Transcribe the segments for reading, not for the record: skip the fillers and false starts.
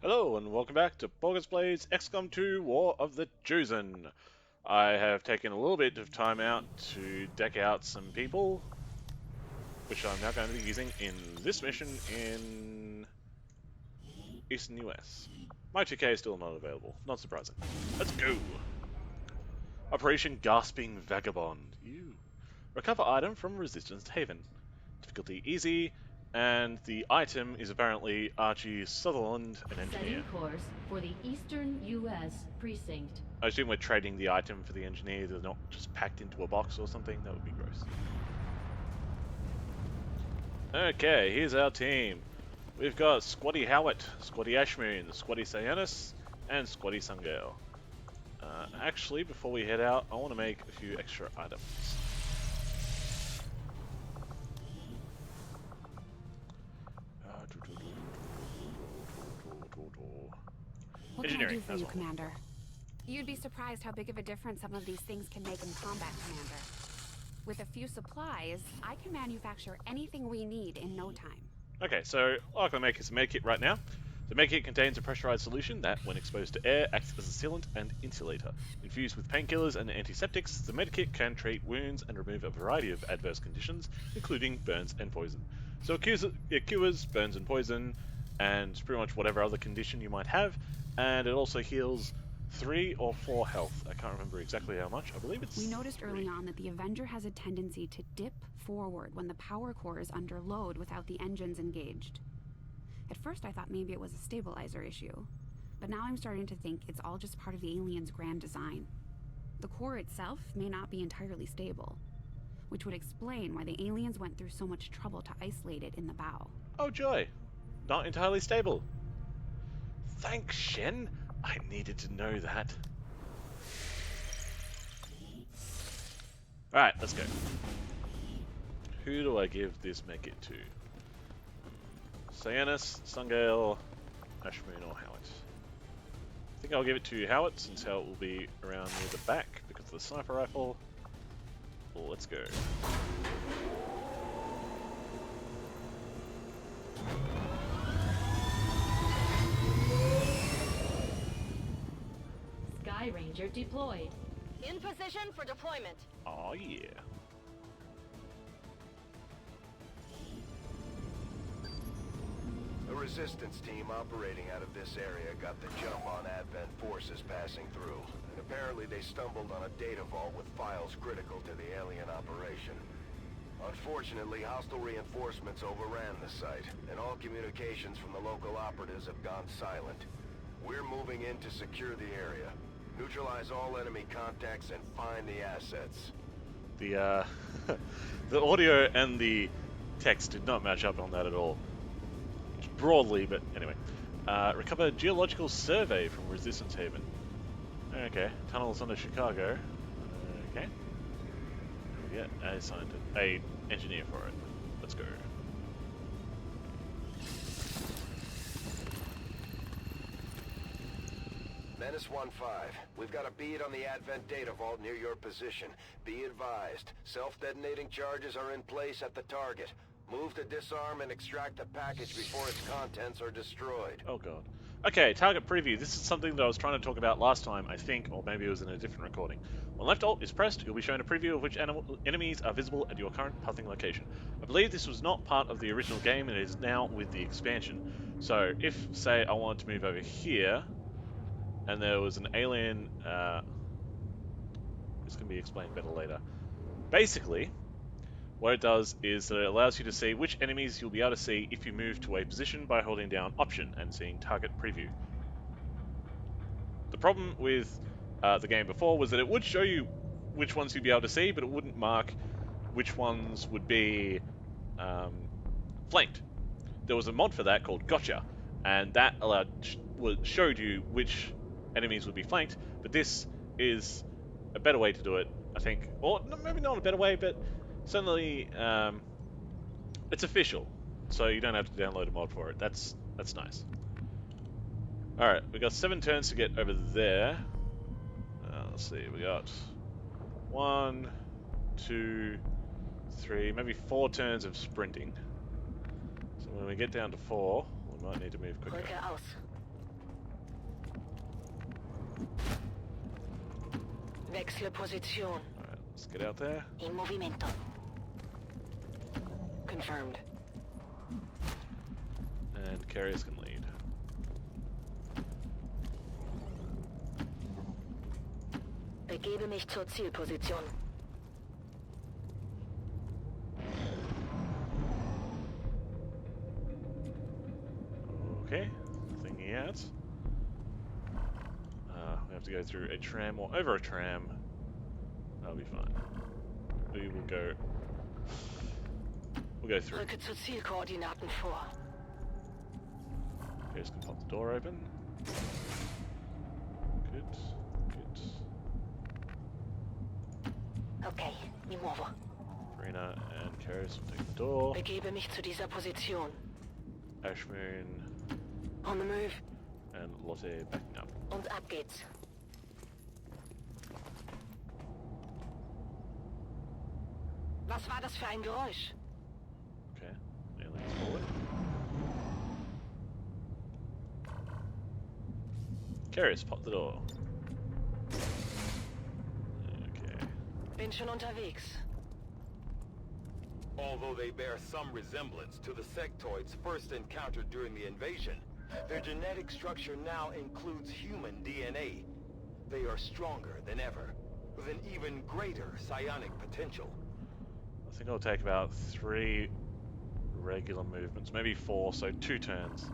Hello and welcome back to Borges Blade's XCOM2 War of the Chosen. I have taken a little bit of time out to deck out some people, which I'm now going to be using in this mission in Eastern US. My 2K is still not available, not surprising. Let's go! Operation Gasping Vagabond. You recover item from Resistance Haven. Difficulty easy, and the item is apparently Archie Sutherland, an engineer. Setting course for the Eastern U.S. precinct. I assume we're trading the item for the engineer, they're not just packed into a box or something. That would be gross. Okay, here's our team. We've got Squatty Howard, Squatty Ashmoon, Squatty Cyanus, and Squatty Sungale. Actually, before we head out, I want to make a few extra items. What can I Engineering, do for as you, well. Commander? You'd be surprised how big of a difference some of these things can make in combat, Commander. With a few supplies, I can manufacture anything we need in no time. Okay, so I'm going to make us a medkit right now. The medkit contains a pressurized solution that, when exposed to air, acts as a sealant and insulator. Infused with painkillers and antiseptics, the medkit can treat wounds and remove a variety of adverse conditions, including burns and poison. So it cures burns and poison, and pretty much whatever other condition you might have, and it also heals 3 or 4 health. I can't remember exactly how much. I believe it's We noticed 3. early on that the Avenger has a tendency to dip forward when the power core is under load without the engines engaged. At first I thought maybe it was a stabilizer issue, but now I'm starting to think it's all just part of the alien's grand design. The core itself may not be entirely stable, which would explain why the aliens went through so much trouble to isolate it in the bow. Oh joy! Not entirely stable. Thanks, Shen. I needed to know that. Alright, let's go. Who do I give this medkit to? Cyanus, Sungale, Ashmoon, or Howard? I think I'll give it to Howard, since Howard will be around near the back because of the sniper rifle. Well, let's go. Sky Ranger deployed. In position for deployment. Oh yeah. A resistance team operating out of this area got the jump on Advent forces passing through, and apparently they stumbled on a data vault with files critical to the alien operation. Unfortunately, hostile reinforcements overran the site, and all communications from the local operatives have gone silent. We're moving in to secure the area, neutralize all enemy contacts, and find the assets. The the audio and the text did not match up on that at all. Broadly, but anyway. Recover geological survey from Resistance Haven. Okay, tunnels under Chicago. Okay. Yeah, I assigned a engineer for it. Let's go. Menace 1-5, we've got a bead on the Advent data vault near your position. Be advised, self-detonating charges are in place at the target. Move to disarm and extract the package before its contents are destroyed. Oh god. Okay, target preview. This is something that I was trying to talk about last time, I think, or maybe it was in a different recording. When left alt is pressed, you'll be shown a preview of which enemies are visible at your current pathing location. I believe this was not part of the original game and is now with the expansion. So if, say, I wanted to move over here, and there was an alien, this can be explained better later. Basically, what it does is that it allows you to see which enemies you'll be able to see if you move to a position by holding down Option and seeing Target Preview. The problem with the game before was that it would show you which ones you'd be able to see, but it wouldn't mark which ones would be flanked. There was a mod for that called Gotcha, and that showed you which enemies would be flanked, but this is a better way to do it, I think. Or maybe not a better way, but certainly it's official, so you don't have to download a mod for it. That's nice. Alright, we got 7 turns to get over there. Let's see, we got 1, 2, 3, maybe 4 turns of sprinting. So when we get down to 4, we might need to move quicker. Leute aus. Wechsle Position. Alright, let's get out there. In movimento. Confirmed. And carriers can lead. Begebe mich zur Zielposition. Okay, thinking out. We have to go through a tram or over a tram. That'll be fine. We will go. We'll go through. Rücke zu Zielkoordinaten vor. Here's can pop the door open. Good, good. Okay, mi muovo. Verena and Karis will take the door. Begebe mich zu dieser Position. Ashmoon On the move. and Lotte backing up. Und ab geht's. Was war das für ein Geräusch? Okay, aliens forward. Karis, pop the door. Okay. Bin schon unterwegs. Although they bear some resemblance to the sectoids first encountered during the invasion, their genetic structure now includes human DNA. They are stronger than ever, with an even greater psionic potential. I think it'll take about 3 regular movements, maybe 4, so 2 turns.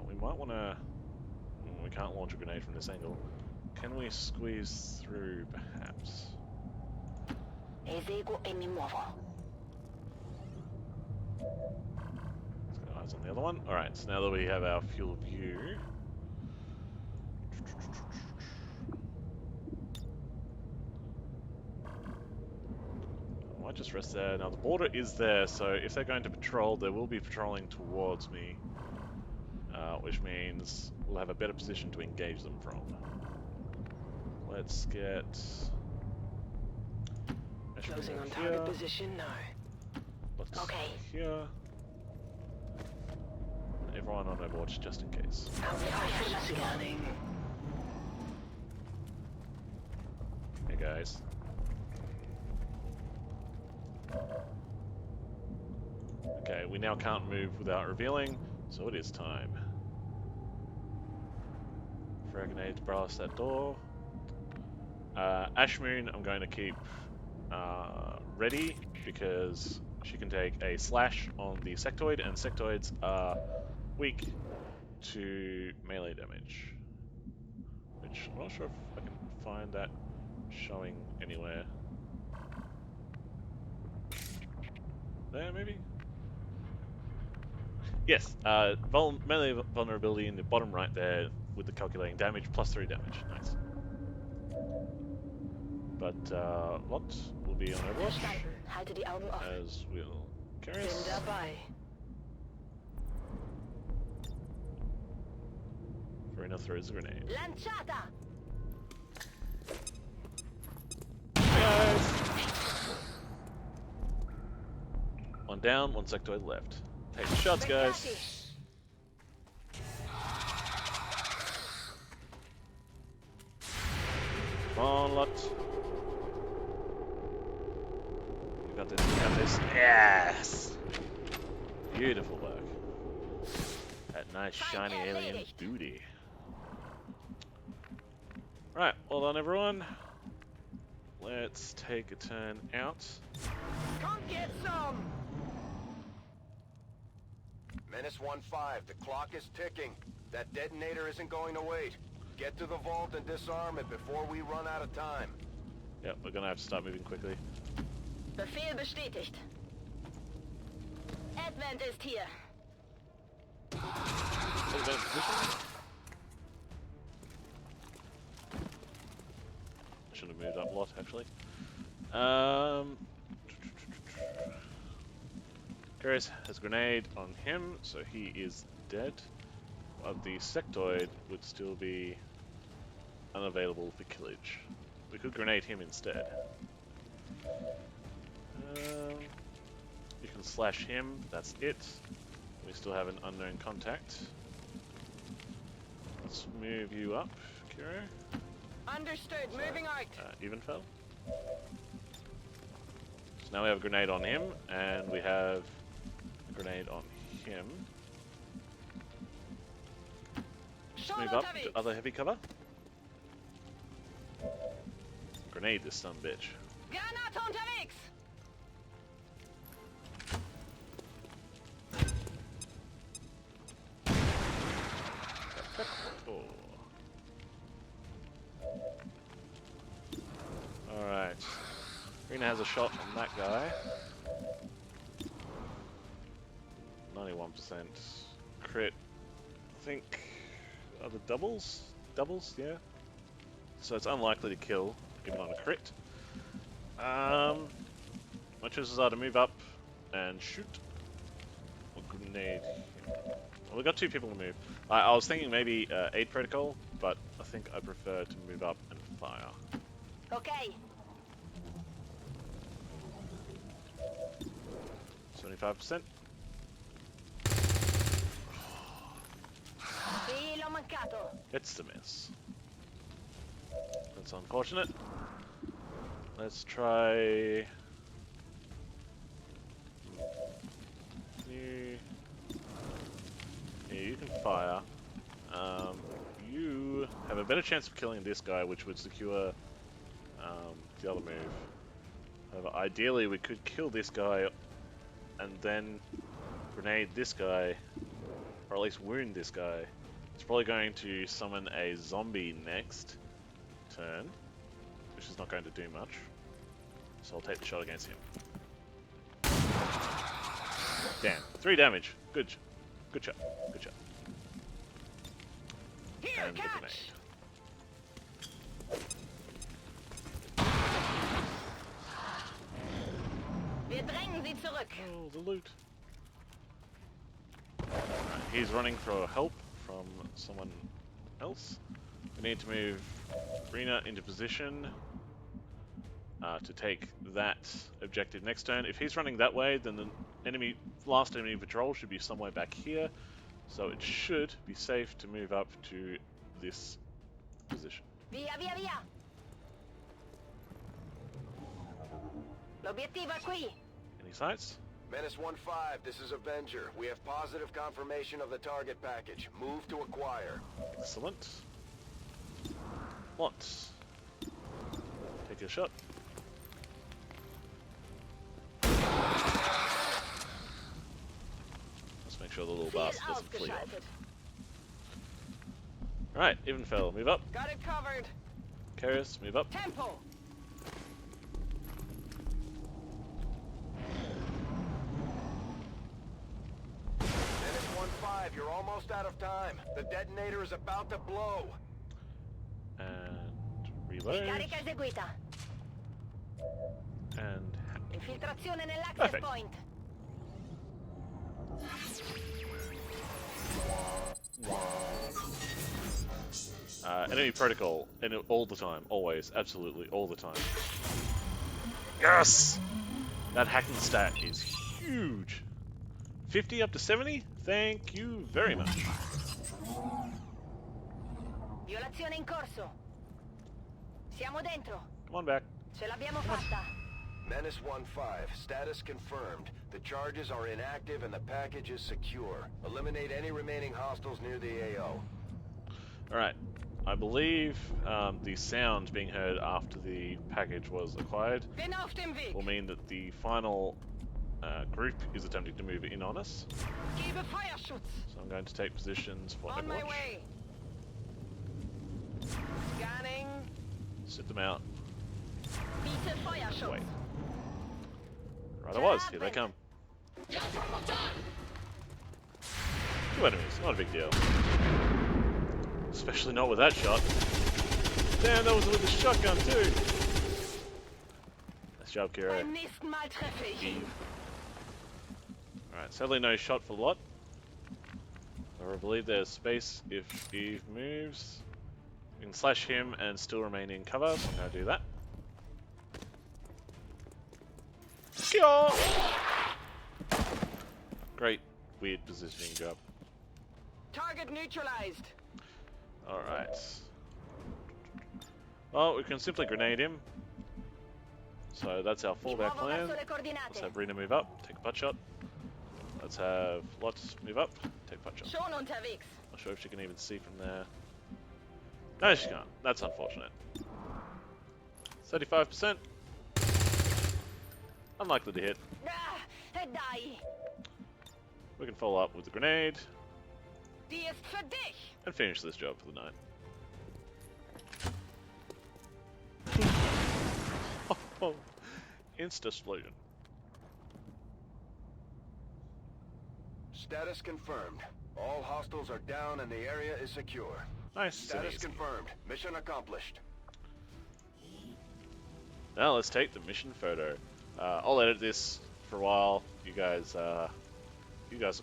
We might want to... We can't launch a grenade from this angle. Can we squeeze through, perhaps? Eseguo e mi muovo. Let's get eyes on the other one. Alright, so now that we have our field of view... I might just rest there. Now the border is there, so if they're going to patrol, they will be patrolling towards me. Which means we'll have a better position to engage them from. Let's get... Closing on here. target position now. Let's Okay. here. Everyone on Overwatch just in case. Scanning. Hey guys. Okay, we now can't move without revealing, so it is time. Frag grenade to blast that door. Ashmoon, I'm going to keep ready because she can take a slash on the sectoid, and sectoids are weak to melee damage. Which I'm not sure if I can find that showing anywhere. There, maybe? Yes, melee vulnerability in the bottom right there with the calculating damage, +3 damage. Nice. But Lot will be on Overwatch, Verstanden. Halte die Augen offen. as will Bin Karis. dabei. Verena throws a grenade. Lanciata! Hey guys! One down, 1 sectoid left. Take the shots, guys. Come on, Lot. You got this, you got this. Yes! Beautiful work. That nice shiny alien booty. Right, well done everyone. Let's take a turn out. Come get some! Menace 1-5, the clock is ticking. That detonator isn't going to wait. Get to the vault and disarm it before we run out of time. Yep, we're gonna have to start moving quickly. Befehl bestätigt. Advent ist hier. Oh, is that a position? I should have moved up a lot, actually. Karis has a grenade on him, so he is dead. But the sectoid would still be unavailable for killage. We could grenade him instead. You can slash him, that's it. We still have an unknown contact. Let's move you up, Kiro. Understood. Moving out. Even fell. So now we have a grenade on him, and we have a grenade on him. Just move up to other heavy cover. Grenade this son of a bitch. Granate unterwegs. Alright. Rena has a shot on that guy. 91% crit. I think are the doubles? Doubles, yeah. So it's unlikely to kill, even on a crit. My choices are to move up and shoot. Or grenade. Well, we've got two people to move. I was thinking maybe aid protocol, but I think I prefer to move up and fire. Okay. 75%. Sì, l'ho mancato. It's the miss. That's unfortunate. Let's try... you can fire. You have a better chance of killing this guy, which would secure the other move. However, ideally we could kill this guy and then grenade this guy, or at least wound this guy. It's probably going to summon a zombie next turn, which is not going to do much. So I'll take the shot against him. Damn, 3 damage. Good shot. Good shot. Good shot. Here, And the catch. grenade. Wir drängen sie zurück. Oh, the loot. Right, he's running for help from someone else. We need to move Rena into position to take that objective next turn. If he's running that way, then the last enemy patrol should be somewhere back here. So it should be safe to move up to this position. Via, via, via. L'obiettivo è qui. Any sights? Menace 1-5, this is Avenger. We have positive confirmation of the target package. Move to acquire. Excellent. Once. Take a shot. Let's make sure the little Ziel bastard doesn't flee off. ausgeschaltet. Alright, even fell. Move up. Got it covered. Karius, move up. Tempo. Menace 1-5, you're almost out of time. The detonator is about to blow. And reload. Ricarica eseguita. And Infiltrazione nell'access Perfect. point. enemy protocol, and all the time, always, absolutely, all the time. Yes! That hacking stat is huge. 50 up to 70? Thank you very much. Violazione in corso. Siamo dentro. Come on back. Ce l'abbiamo fatta. Menace 1-5, status confirmed. The charges are inactive and the package is secure. Eliminate any remaining hostiles near the AO. Alright. I believe the sound being heard after the package was acquired Bin auf dem Weg. will mean that the final group is attempting to move in on us. Gebe Feuerschutz. So I'm going to take positions for On my Overwatch. way. Scanning. Sit them out. Biete Feuerschutz. Wait. Right I was. Here they come. 2 enemies. Not a big deal. Especially not with that shot. Damn, that was with a shotgun too. Nice job, Kira. Beim nächsten Mal treffe ich ihn. Eve. Alright, sadly no shot for Lot. I believe there's space if Eve moves. You can slash him and still remain in cover, so I'm going to do that. Kia! Great, weird positioning job. Target neutralized. Alright. Well, we can simply grenade him. So that's our fallback plan. Let's have Rena move up, take a butt shot. Let's have Lots move up, take a butt shot. Schon unterwegs. Not sure if she can even see from there. No, she can't. That's unfortunate. 35%. Unlikely to hit. Die. We can follow up with the grenade Die ist für dich. and finish this job for the night. Oh, insta-explosion. Status confirmed. All hostiles are down and the area is secure. Nice. Status confirmed. Mission accomplished. Now let's take the mission photo. I'll edit this for a while. You guys will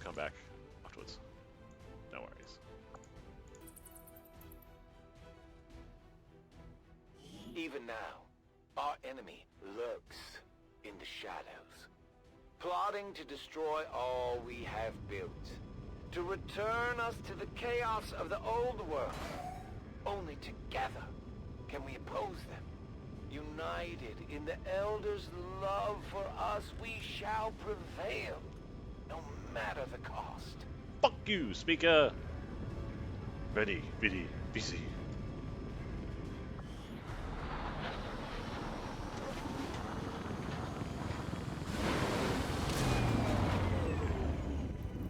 come back afterwards. No worries. Even now, our enemy lurks in the shadows, plotting to destroy all we have built, to return us to the chaos of the old world. Only together can we oppose them. United in the Elders' love for us, we shall prevail, no matter the cost. Fuck you, speaker! Ready, bitty, busy.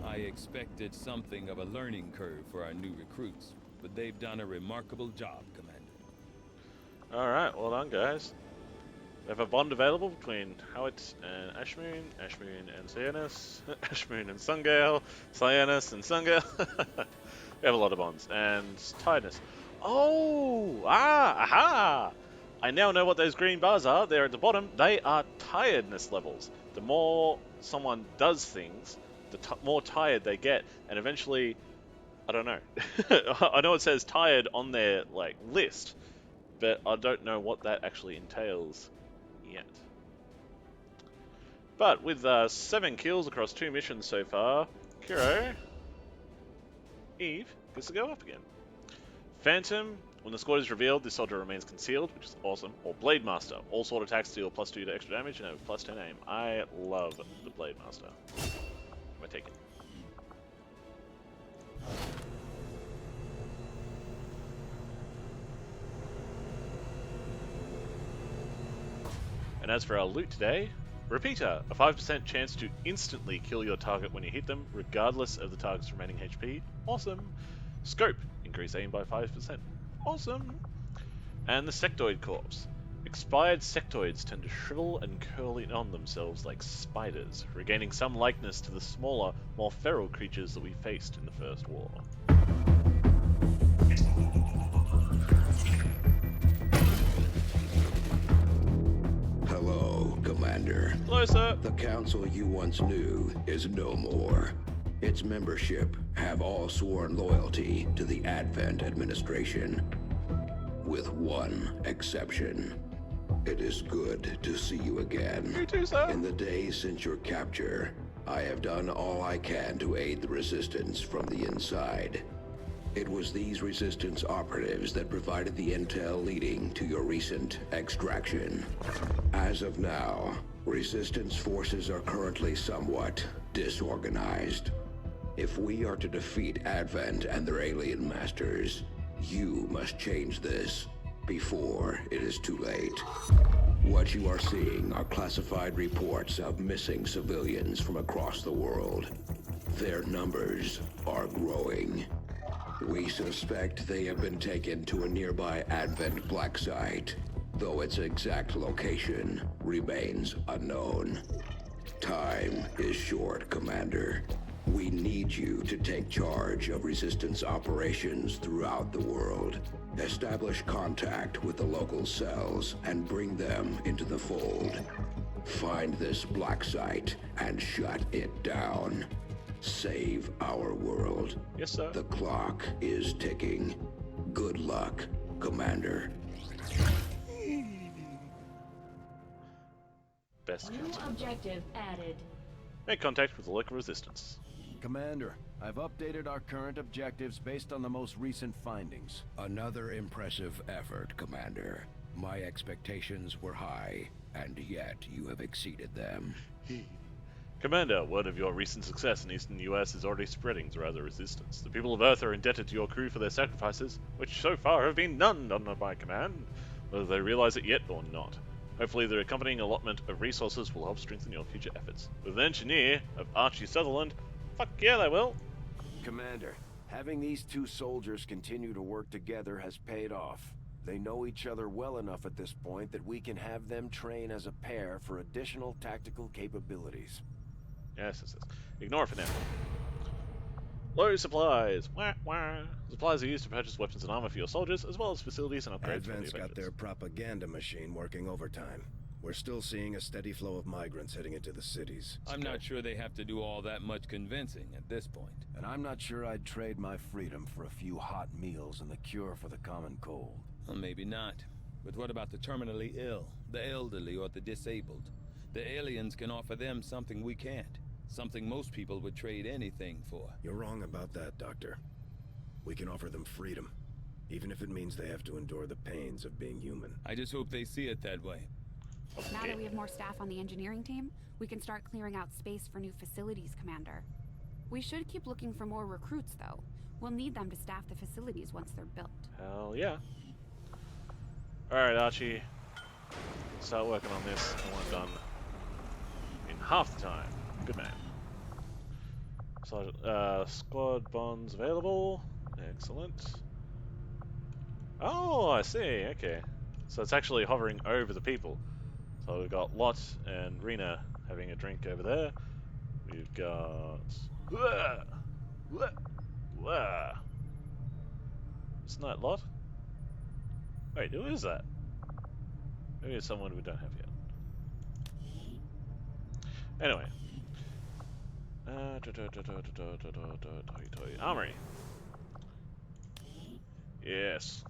I expected something of a learning curve for our new recruits, but they've done a remarkable job, Commander. Alright, well done, guys. We have a bond available between Howitz and Ashmoon, Ashmoon and Cyanus, Ashmoon and Sungale, Cyanus and Sungale. We have a lot of bonds. And tiredness. Oh! Aha! I now know what those green bars are. They're at the bottom. They are tiredness levels. The more someone does things, the more tired they get. And eventually, I don't know. I know it says tired on their list, but I don't know what that actually entails yet. But with 7 kills across 2 missions so far, Kiro, Eve gets to go up again. Phantom, when the squad is revealed, this soldier remains concealed, which is awesome. Or Blade Master, all sword attacks deal +2 to extra damage and have +10 aim. I love the Blade Master. I take it. And as for our loot today, Repeater, a 5% chance to instantly kill your target when you hit them, regardless of the target's remaining HP. Awesome. Scope, increase aim by 5%. Awesome. And the Sectoid Corpse. Expired sectoids tend to shrivel and curl in on themselves like spiders, regaining some likeness to the smaller, more feral creatures that we faced in the First War. Hello, Commander. Hello, sir. The council you once knew is no more. Its membership have all sworn loyalty to the Advent administration, with one exception. It is good to see you again. You too, sir. In the days since your capture, I have done all I can to aid the resistance from the inside. It was these resistance operatives that provided the intel leading to your recent extraction. As of now, resistance forces are currently somewhat disorganized. If we are to defeat Advent and their alien masters, you must change this before it is too late. What you are seeing are classified reports of missing civilians from across the world. Their numbers are growing. We suspect they have been taken to a nearby Advent black site, though its exact location remains unknown. Time is short, Commander. We need you to take charge of resistance operations throughout the world. Establish contact with the local cells and bring them into the fold. Find this black site and shut it down. Save our world. Yes, sir. The clock is ticking. Good luck, Commander. Best New counsel. objective added. Make contact with the local resistance. Commander, I've updated our current objectives based on the most recent findings. Another impressive effort, Commander. My expectations were high, and yet you have exceeded them. Commander, word of your recent success in eastern US is already spreading throughout the Resistance. The people of Earth are indebted to your crew for their sacrifices, which so far have been none under my command, whether they realize it yet or not. Hopefully the accompanying allotment of resources will help strengthen your future efforts. With an engineer of Archie Sutherland, fuck yeah they will. Commander, having these two soldiers continue to work together has paid off. They know each other well enough at this point that we can have them train as a pair for additional tactical capabilities. Yes. Ignore it for now. Low supplies. Wah, wah. Supplies are used to purchase weapons and armor for your soldiers, as well as facilities and upgrades for the Advent's got Avengers. their propaganda machine working overtime. We're still seeing a steady flow of migrants heading into the cities. I'm not sure they have to do all that much convincing at this point. And I'm not sure I'd trade my freedom for a few hot meals and the cure for the common cold. Well, maybe not. But what about the terminally ill, the elderly, or the disabled? The aliens can offer them something we can't. Something most people would trade anything for. You're wrong about that, Doctor. We can offer them freedom, even if it means they have to endure the pains of being human. I just hope they see it that way. Now that we have more staff on the engineering team, we can start clearing out space for new facilities, Commander. We should keep looking for more recruits, though. We'll need them to staff the facilities once they're built. Hell yeah. Alright, Archie. Start working on this. I want it done in half the time. Good man. So, squad bonds available. Excellent. Oh, I see. Okay. So it's actually hovering over the people. So we've got Lot and Rena having a drink over there. We've got... Isn't that Lot? Wait, who is that? Maybe it's someone we don't have yet. Anyway. Armory. Yes.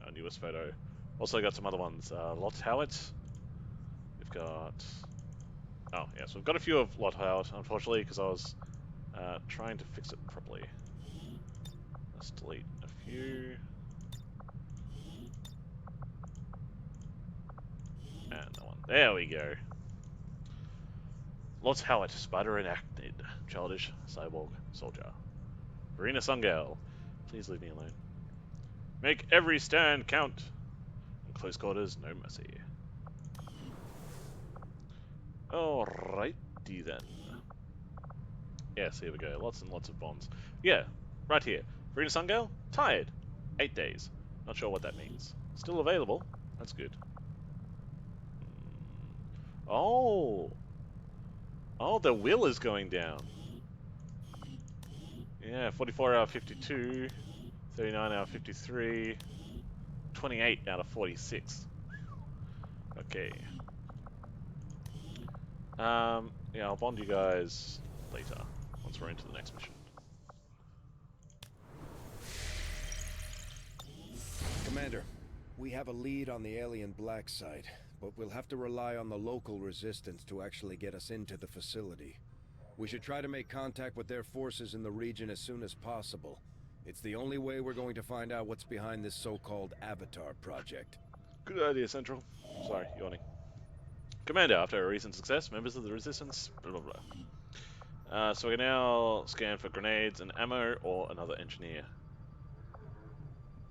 Our newest photo. Also got some other ones. Lot Howard. We've got... Oh, yeah, so we've got a few of Lot Howard, unfortunately, because I was trying to fix it properly. Let's delete a few. And that one. There we go. Lot Howard, Spider and Acnid. Childish, Cyborg, Soldier. Verena Sungale. Please leave me alone. Make every stand count. In close quarters, no mercy. Alrighty then. Yes, here we go. Lots and lots of bonds. Yeah, right here. Verena Sungale, tired. 8 days. Not sure what that means. Still available. That's good. Oh. Oh, the will is going down. Yeah, 44 out of 52. 39 out of 53. 28 out of 46. Okay. Yeah, I'll bond you guys later, once we're into the next mission. Commander, we have a lead on the alien black site, but we'll have to rely on the local resistance to actually get us into the facility. We should try to make contact with their forces in the region as soon as possible. It's the only way we're going to find out what's behind this so-called Avatar project. Good idea, Central. Sorry, yawning. Commander, after a recent success, members of the Resistance, blah blah blah. So we can now scan for grenades and ammo or another engineer.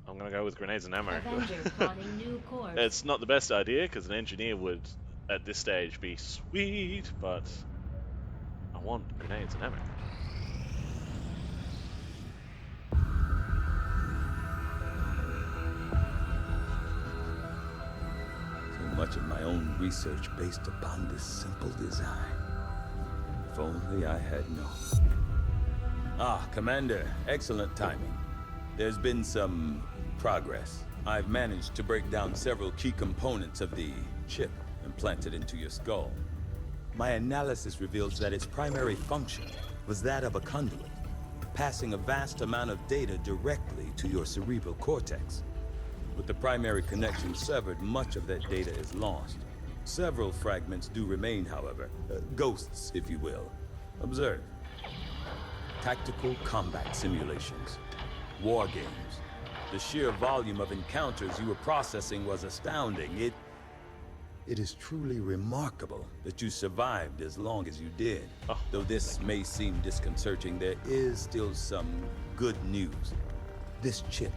I'm gonna go with grenades and ammo. Avenger plotting new course. It's not the best idea, because an engineer would, at this stage, be sweet, but I want grenades and ammo. So much of my own research based upon this simple design. If only I had known. Ah, Commander, excellent timing. There's been some progress. I've managed to break down several key components of the chip implanted into your skull. My analysis reveals that its primary function was that of a conduit, passing a vast amount of data directly to your cerebral cortex. With the primary connection severed, much of that data is lost. Several fragments do remain, however. Ghosts, if you will. Observe. tactical combat simulations, war games. The sheer volume of encounters you were processing was astounding. It is truly remarkable that you survived as long as you did. Though this may seem disconcerting, there is still some good news. This chip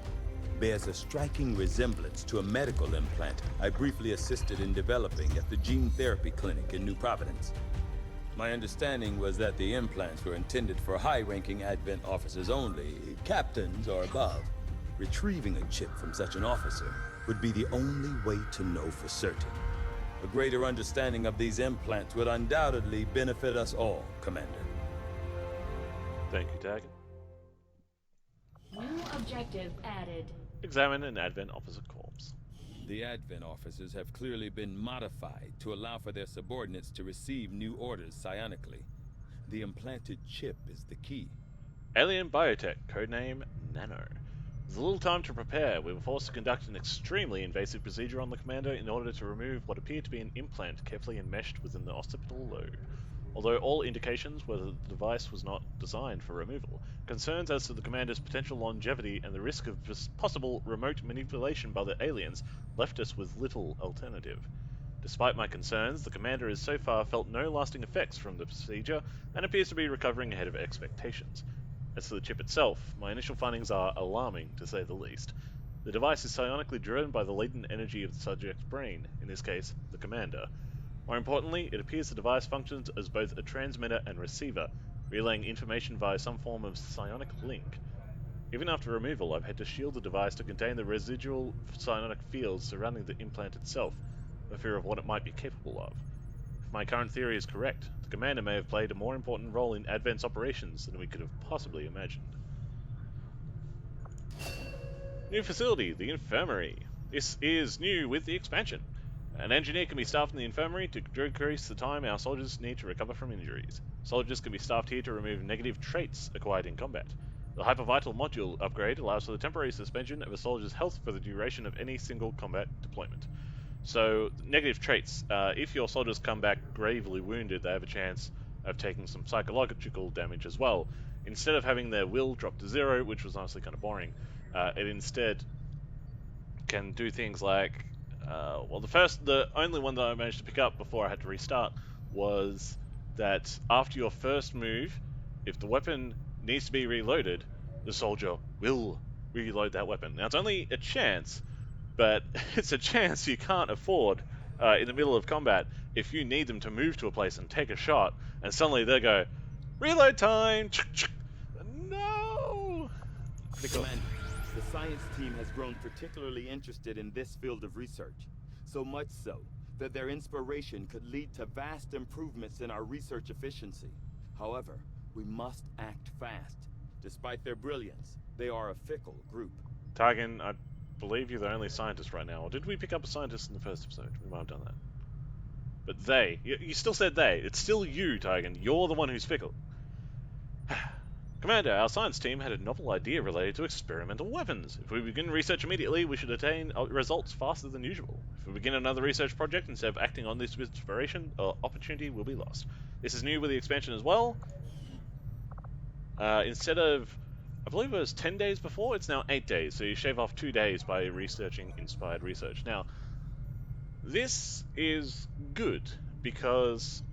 bears a striking resemblance to a medical implant I briefly assisted in developing at the gene therapy clinic in New Providence. My understanding was that the implants were intended for high-ranking Advent officers only, captains or above. Retrieving a chip from such an officer would be the only way to know for certain. A greater understanding of these implants would undoubtedly benefit us all, Commander. Thank you, Tag. New objective added. Examine an Advent officer corpse. The Advent officers have clearly been modified to allow for their subordinates to receive new orders psionically. The implanted chip is the key. Alien Biotech, codename Nano. With little time to prepare, we were forced to conduct an extremely invasive procedure on the commander in order to remove what appeared to be an implant carefully enmeshed within the occipital lobe. Although all indications were that the device was not designed for removal, concerns as to the commander's potential longevity and the risk of possible remote manipulation by the aliens left us with little alternative. Despite my concerns, the commander has so far felt no lasting effects from the procedure and appears to be recovering ahead of expectations. As for the chip itself, my initial findings are alarming, to say the least. The device is psionically driven by the latent energy of the subject's brain, in this case, the commander. More importantly, it appears the device functions as both a transmitter and receiver, relaying information via some form of psionic link. Even after removal, I've had to shield the device to contain the residual psionic fields surrounding the implant itself, for fear of what it might be capable of. If my current theory is correct, the commander may have played a more important role in Advent's operations than we could have possibly imagined. New facility, the infirmary. This is new with the expansion. An engineer can be staffed in the infirmary to decrease the time our soldiers need to recover from injuries. Soldiers can be staffed here to remove negative traits acquired in combat. The Hypervital module upgrade allows for the temporary suspension of a soldier's health for the duration of any single combat deployment. So, negative traits. If your soldiers come back gravely wounded, they have a chance of taking some psychological damage as well. Instead of having their will drop to 0, which was honestly kind of boring, it instead can do things like... the only one that I managed to pick up before I had to restart was that after your first move, if the weapon needs to be reloaded, the soldier will reload that weapon. Now, it's only a chance, but it's a chance you can't afford in the middle of combat if you need them to move to a place and take a shot, and suddenly they go, reload time! No! Pretty cool. Commander, the science team has grown particularly interested in this field of research. So much so that their inspiration could lead to vast improvements in our research efficiency. However, we must act fast. Despite their brilliance, they are a fickle group. Targan, I believe you're the only scientist right now. Or did we pick up a scientist in the first episode? We might have done that. But they. You still said they. It's still you, Targan. You're the one who's fickle. Commander, our science team had a novel idea related to experimental weapons. If we begin research immediately, we should attain results faster than usual. If we begin another research project instead of acting on this inspiration, opportunity will be lost. This is new with the expansion as well. Instead of, I believe it was 10 days before, it's now 8 days, so you shave off 2 days by researching inspired research. Now, this is good because,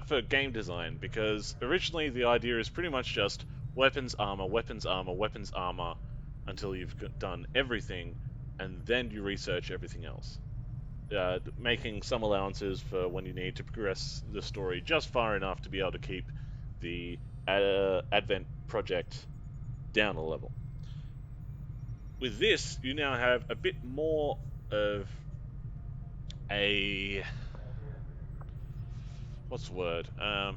for game design, because originally the idea is pretty much just weapons, armor, weapons, armor, weapons, armor, until you've done everything, and then you research everything else. Making some allowances for when you need to progress the story just far enough to be able to keep the Advent project down a level. With this, you now have a bit more of a... what's the word? I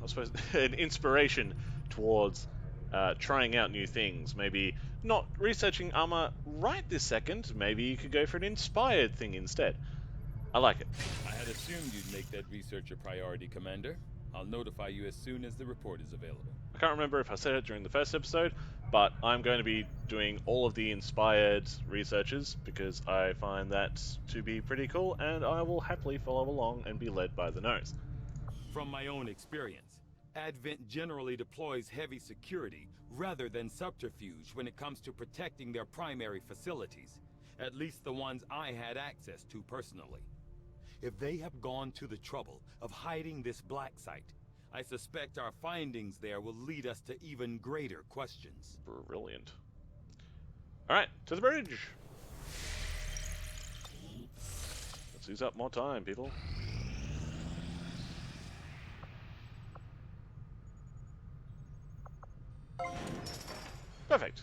suppose an inspiration towards trying out new things. Maybe not researching armor right this second. Maybe you could go for an inspired thing instead. I like it. I had assumed you'd make that research a priority, Commander. I'll notify you as soon as the report is available. I can't remember if I said it during the first episode, but I'm going to be doing all of the inspired researches because I find that to be pretty cool, and I will happily follow along and be led by the nose. From my own experience, Advent generally deploys heavy security rather than subterfuge when it comes to protecting their primary facilities, at least the ones I had access to personally. If they have gone to the trouble of hiding this black site, I suspect our findings there will lead us to even greater questions. Brilliant. Alright, to the bridge! Let's use up more time, people. Perfect.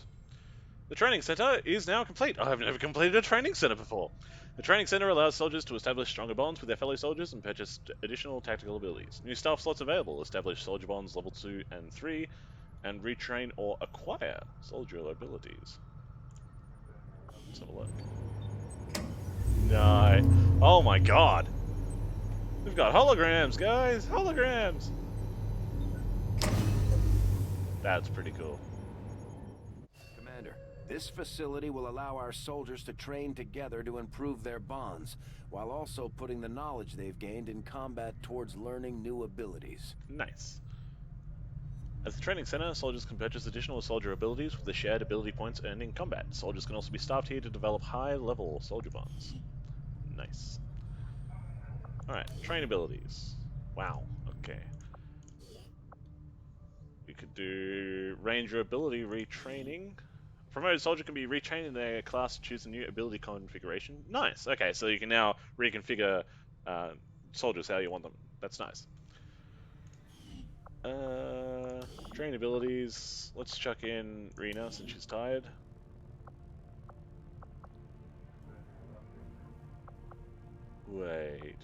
The training center is now complete. I have never completed a training center before. The training center allows soldiers to establish stronger bonds with their fellow soldiers and purchase additional tactical abilities. New staff slots available. Establish soldier bonds level 2 and 3, and retrain or acquire soldier abilities. Let's have a look. No. Oh my god. We've got holograms, guys. Holograms. That's pretty cool. Commander, this facility will allow our soldiers to train together to improve their bonds, while also putting the knowledge they've gained in combat towards learning new abilities. Nice. At the training center, soldiers can purchase additional soldier abilities with the shared ability points earned in combat. Soldiers can also be staffed here to develop high-level soldier bonds. Nice. Alright, train abilities. Wow, okay. We could do Ranger ability retraining. A promoted soldier can be retrained in their class to choose a new ability configuration. Nice, okay, so you can now reconfigure soldiers how you want them. That's nice. Train abilities. Let's chuck in Rena since she's tired. Wait.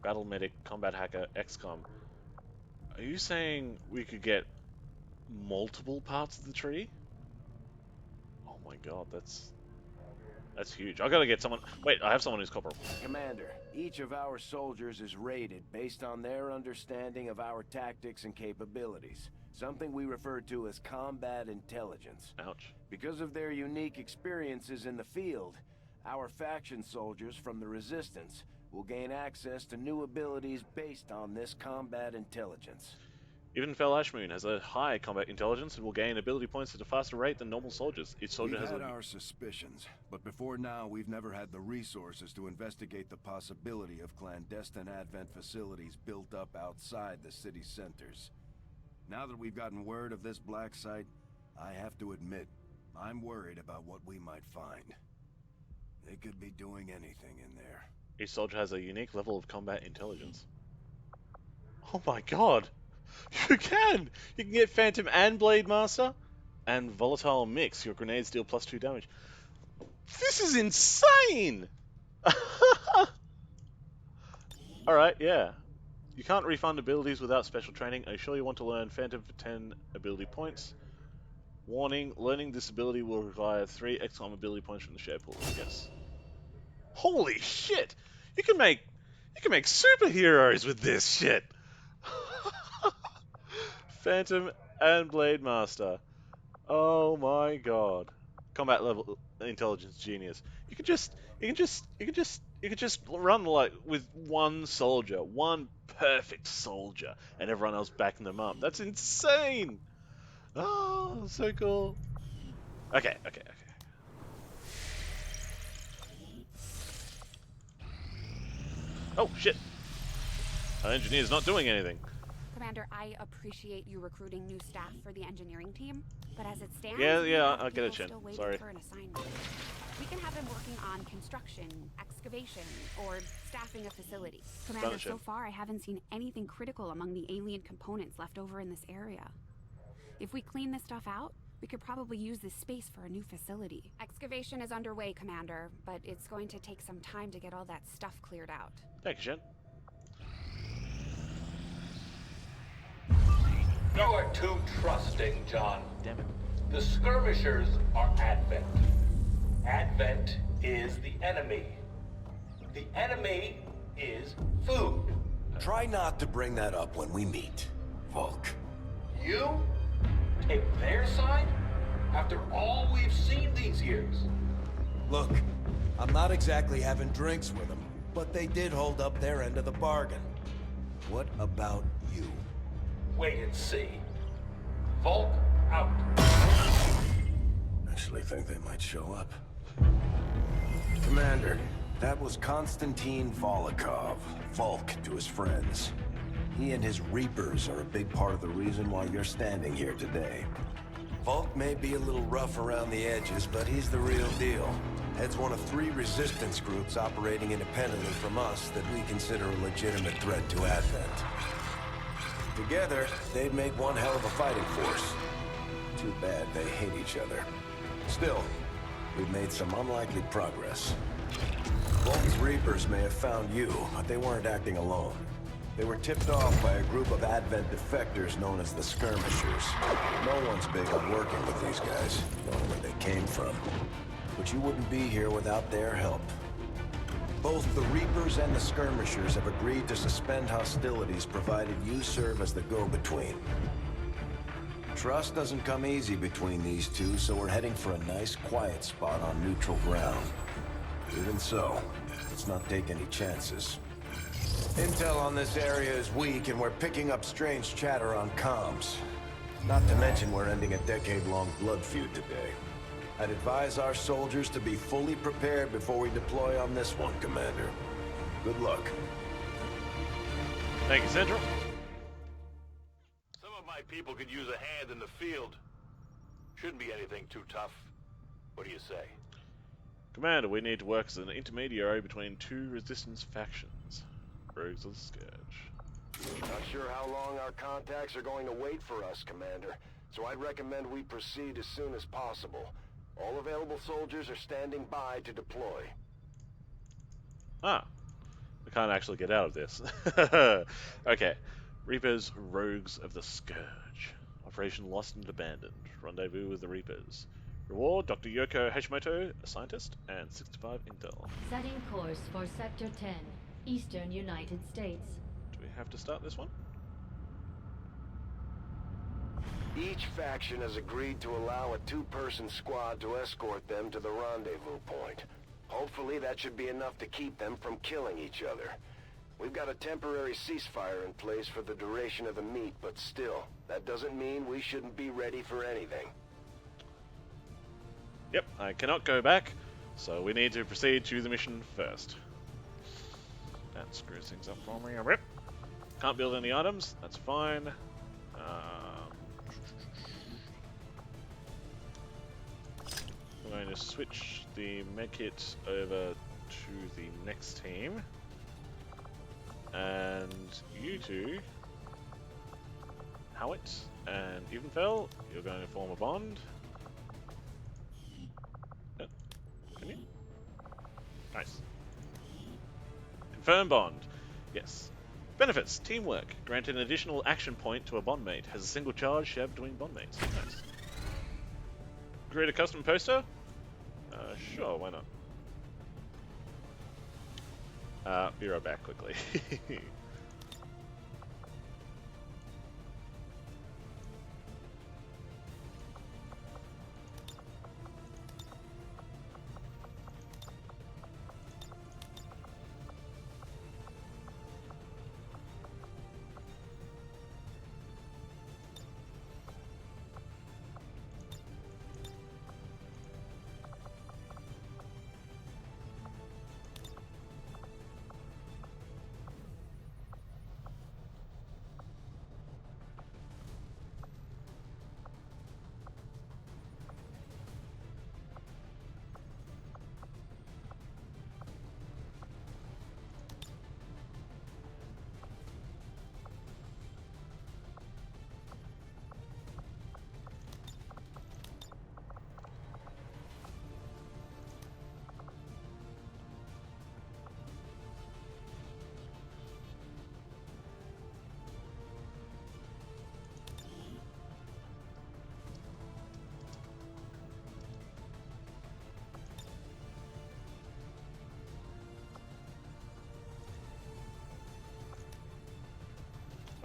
Battle Medic, Combat Hacker, XCOM. Are you saying we could get multiple parts of the tree? Oh my god, that's huge. I gotta get someone. Wait, I have someone who's corporal. Commander, each of our soldiers is rated based on their understanding of our tactics and capabilities. Something we refer to as combat intelligence. Ouch. Because of their unique experiences in the field, our faction soldiers from the Resistance will gain access to new abilities based on this combat intelligence. Even Fel Ashmoon has a high combat intelligence and will gain ability points at a faster rate than normal soldiers. Each soldier We've has had our suspicions, but before now we've never had the resources to investigate the possibility of clandestine Advent facilities built up outside the city centers. Now that we've gotten word of this black site, I have to admit, I'm worried about what we might find. They could be doing anything in there. Each soldier has a unique level of combat intelligence. Oh my god! You can! You can get Phantom and Blade Master, and Volatile Mix. Your grenades deal +2 damage. This is insane! Alright, yeah. You can't refund abilities without special training. Are you sure you want to learn Phantom for 10 ability points? Warning, learning this ability will require 3 XCOM ability points from the share pool, I guess. Holy shit! You can make superheroes with this shit! Phantom and Blade Master. Oh my god. Combat level intelligence genius. You could just run like with one soldier, one perfect soldier, and everyone else backing them up. That's insane! Oh, so cool. Okay. Oh, shit. Our engineer's not doing anything. Commander, I appreciate you recruiting new staff for the engineering team, but as it stands, Yeah, I get it, Shin. still waiting Sorry. for an assignment. We can have them working on construction, excavation, or staffing a facility. Commander, Shin. so far I haven't seen anything critical among the alien components left over in this area. If we clean this stuff out, we could probably use this space for a new facility. Excavation is underway, Commander, but it's going to take some time to get all that stuff cleared out. Thank you, Shin. You are too trusting, John. Damn it. The skirmishers are Advent. Advent is the enemy. The enemy is food. Try not to bring that up when we meet, Volk. You take their side after all we've seen these years. Look, I'm not exactly having drinks with them, but they did hold up their end of the bargain. What about you. Wait and see. Volk out. Actually think they might show up. Commander, that was Konstantin Volokov, Volk to his friends. He and his Reapers are a big part of the reason why you're standing here today. Volk may be a little rough around the edges, but he's the real deal. Heads one of 3 resistance groups operating independently from us that we consider a legitimate threat to Advent. Together, they'd make one hell of a fighting force. Too bad they hate each other. Still, we've made some unlikely progress. Volk's Reapers may have found you, but they weren't acting alone. They were tipped off by a group of Advent defectors known as the Skirmishers. No one's big on working with these guys, knowing where they came from. But you wouldn't be here without their help. Both the Reapers and the Skirmishers have agreed to suspend hostilities provided you serve as the go-between. Trust doesn't come easy between these two, so we're heading for a nice quiet spot on neutral ground. Even so, let's not take any chances. Intel on this area is weak, and we're picking up strange chatter on comms. Not to mention we're ending a decade-long blood feud today. I'd advise our soldiers to be fully prepared before we deploy on this one, Commander. Good luck. Thank you, Central. Some of my people could use a hand in the field. Shouldn't be anything too tough. What do you say? Commander, we need to work as an intermediary between 2 resistance factions. Rogues of the Scourge. Not sure how long our contacts are going to wait for us, Commander, so I'd recommend we proceed as soon as possible. All available soldiers are standing by to deploy. Ah, we can't actually get out of this. Okay, Reapers, Rogues of the Scourge. Operation Lost and Abandoned. Rendezvous with the Reapers. Reward, Dr. Yoko Hashimoto, a scientist, and 65 intel. Setting course for Sector 10, Eastern United States. Do we have to start this one? Each faction has agreed to allow a 2-person squad to escort them to the rendezvous point. Hopefully that should be enough to keep them from killing each other. We've got a temporary ceasefire in place for the duration of the meet, but still, that doesn't mean we shouldn't be ready for anything. Yep, I cannot go back, so we need to proceed to the mission first. That screws things up for me a bit. Can't build any items, that's fine. I'm going to switch the medkit over to the next team. And you two, Howitt and Evenfell, you're going to form a bond. Can you? Nice. Confirm bond. Yes. Benefits. Teamwork. Grant an additional action point to a bondmate. Has a single charge shared between bondmates. Nice. Create a custom poster? Sure, why not? Be right back quickly.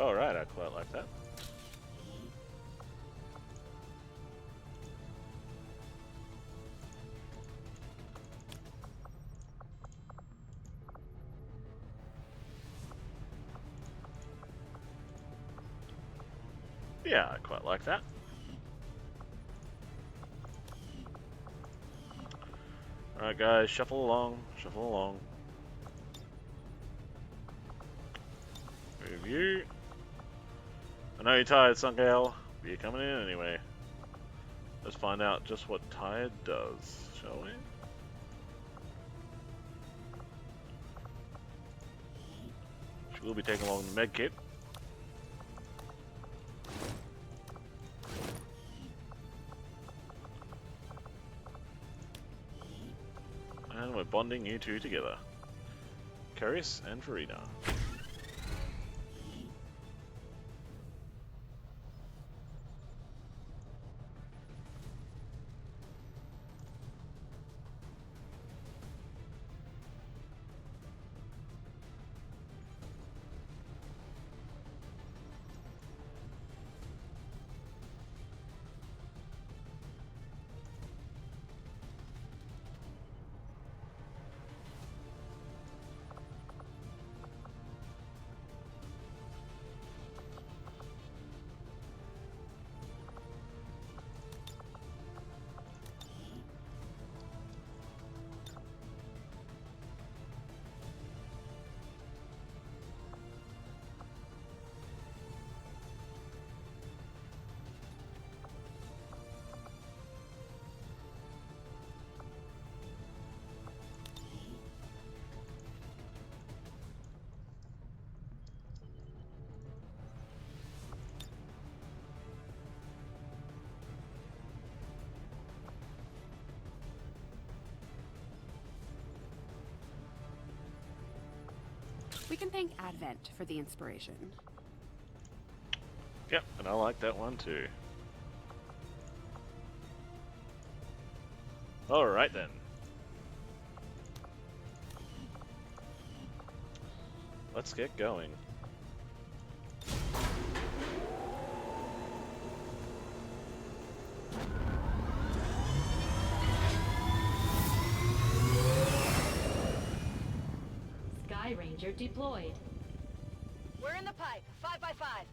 Alright, I quite like that. Yeah, I quite like that. Alright guys, shuffle along, shuffle along. Move you. I know you're tired, Sungal, but you're coming in anyway. Let's find out just what tired does, shall we? She will be taking along the med kit. And we're bonding you two together. Carius and Farina. We can thank Advent for the inspiration. Yep, and I like that one too. Alright then. Let's get going. Sky Ranger deployed. We're in the pipe. 5x5.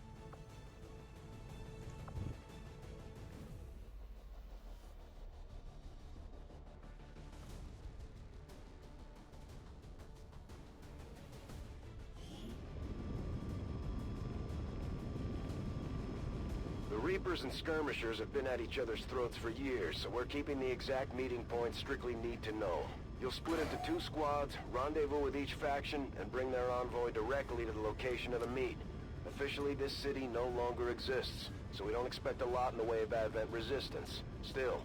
The Reapers and Skirmishers have been at each other's throats for years, so we're keeping the exact meeting point strictly need to know. You'll split into 2 squads, rendezvous with each faction, and bring their envoy directly to the location of the meet. Officially, this city no longer exists, so we don't expect a lot in the way of Advent resistance. Still,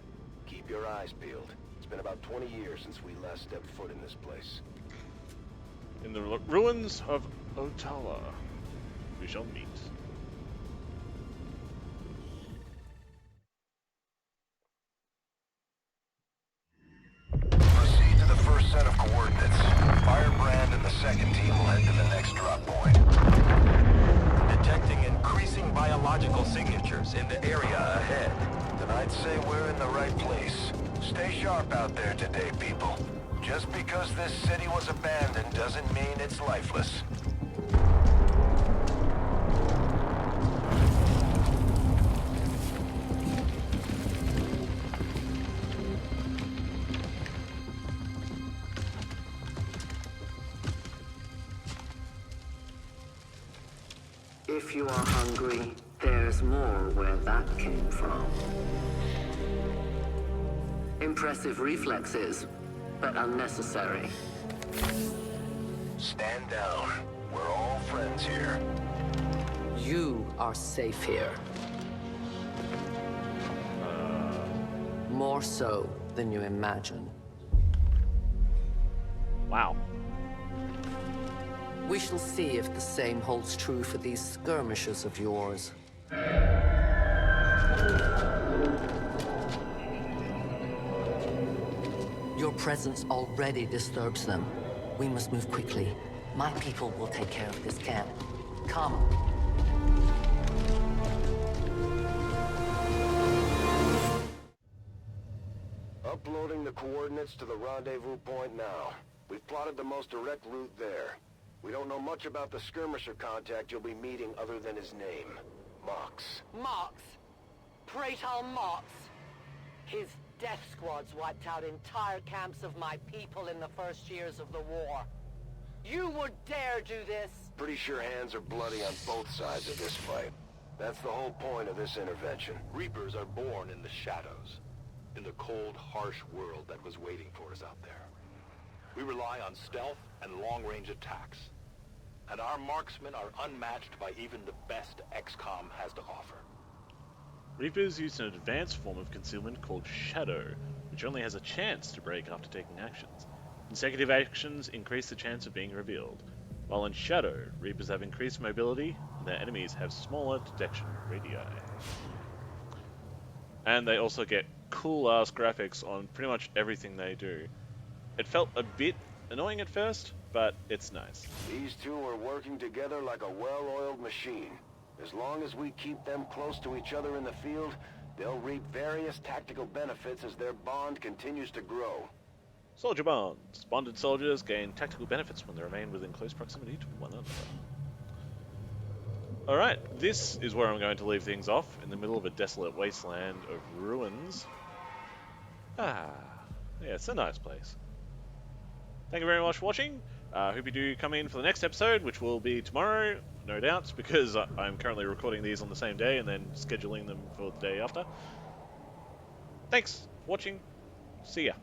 keep your eyes peeled. It's been about 20 years since we last stepped foot in this place. In the ruins of Ottawa, we shall meet. Proceed to the first set of coordinates. Firebrand and the second team will head to the next drop point. Detecting increasing biological signatures in the area ahead. Then I'd say we're in the right place. Stay sharp out there today, people. Just because this city was abandoned doesn't mean it's lifeless. If you are hungry, there's more where that came from. Impressive reflexes, but unnecessary. Stand down. We're all friends here. You are safe here. More so than you imagine. Wow. We shall see if the same holds true for these skirmishes of yours. Your presence already disturbs them. We must move quickly. My people will take care of this camp. Come. Uploading the coordinates to the rendezvous point now. We've plotted the most direct route there. We don't know much about the skirmisher contact you'll be meeting other than his name. Mox. Marks. Praetor Marks. His death squads wiped out entire camps of my people in the first years of the war. You would dare do this? Pretty sure hands are bloody on both sides of this fight. That's the whole point of this intervention. Reapers are born in the shadows, in the cold, harsh world that was waiting for us out there. We rely on stealth and long-range attacks, and our marksmen are unmatched by even the best XCOM has to offer. Reapers use an advanced form of concealment called Shadow, which only has a chance to break after taking actions. Consecutive actions increase the chance of being revealed. While in Shadow, Reapers have increased mobility, and their enemies have smaller detection radii. And they also get cool-ass graphics on pretty much everything they do. It felt a bit annoying at first, but it's nice. These two are working together like a well-oiled machine. As long as we keep them close to each other in the field, they'll reap various tactical benefits as their bond continues to grow. Soldier bonds. Bonded soldiers gain tactical benefits when they remain within close proximity to one another. Alright, this is where I'm going to leave things off, in the middle of a desolate wasteland of ruins. Yeah, it's a nice place. Thank you very much for watching. Hope you do come in for the next episode, which will be tomorrow, no doubt, because I'm currently recording these on the same day and then scheduling them for the day after. Thanks for watching. See ya.